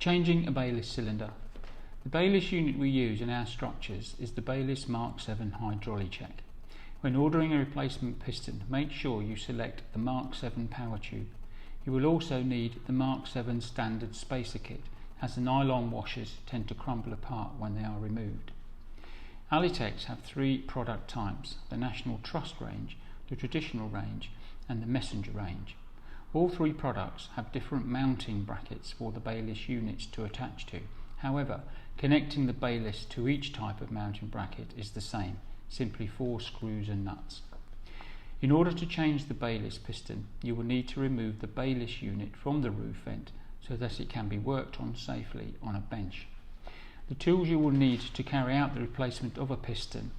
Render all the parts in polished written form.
Changing a bayliss cylinder. The bayliss unit we use in our structures is the bayliss Mark 7 hydraulic check. When ordering a replacement piston, make sure you select the Mark 7 power tube. You will also need the Mark 7 standard spacer kit, as the nylon washers tend to crumble apart when they are removed. Alitex have three product types: the National Trust range, the Traditional range and the Messenger range. All three products have different mounting brackets for the bayliss units to attach to. However, connecting the bayliss to each type of mounting bracket is the same, simply 4 screws and nuts. In order to change the bayliss piston, you will need to remove the bayliss unit from the roof vent so that it can be worked on safely on a bench. The tools you will need to carry out the replacement of a piston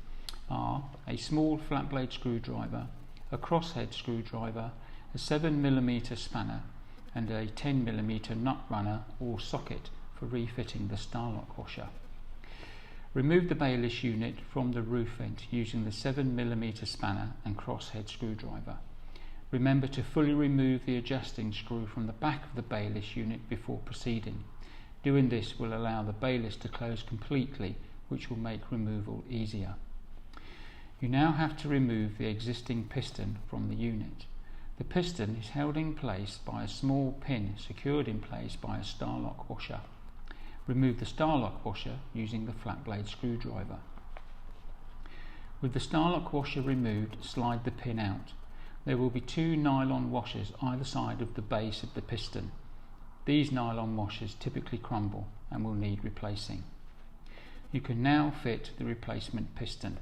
are a small flat blade screwdriver, a crosshead screwdriver, a 7mm spanner and a 10mm nut runner or socket for refitting the Starlock washer. Remove the bayliss unit from the roof vent using the 7mm spanner and crosshead screwdriver. Remember to fully remove the adjusting screw from the back of the bayliss unit before proceeding. Doing this will allow the bayliss to close completely, which will make removal easier. You now have to remove the existing piston from the unit. The piston is held in place by a small pin secured in place by a Starlock washer. Remove the Starlock washer using the flat blade screwdriver. With the Starlock washer removed, slide the pin out. There will be 2 nylon washers either side of the base of the piston. These nylon washers typically crumble and will need replacing. You can now fit the replacement piston.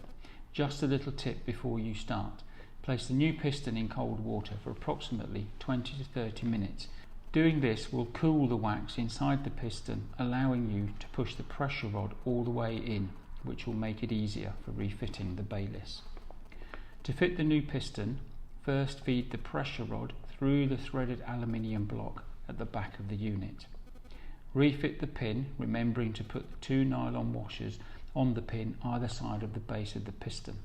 Just a little tip before you start. Place the new piston in cold water for approximately 20 to 30 minutes. Doing this will cool the wax inside the piston, allowing you to push the pressure rod all the way in, which will make it easier for refitting the bayliss. To fit the new piston, first feed the pressure rod through the threaded aluminium block at the back of the unit. Refit the pin, remembering to put the 2 nylon washers on the pin either side of the base of the piston.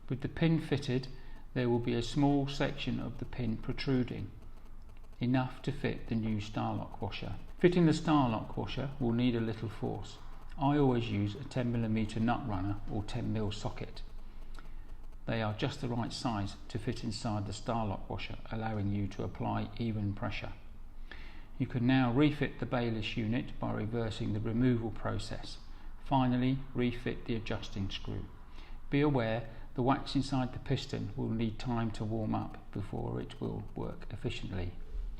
With the pin fitted, there will be a small section of the pin protruding, enough to fit the new Starlock washer. Fitting the Starlock washer will need a little force. I always use a 10mm nut runner or 10mm socket. They are just the right size to fit inside the Starlock washer, allowing you to apply even pressure. You can now refit the bayliss unit by reversing the removal process. Finally, refit the adjusting screw. Be aware the wax inside the piston will need time to warm up before it will work efficiently.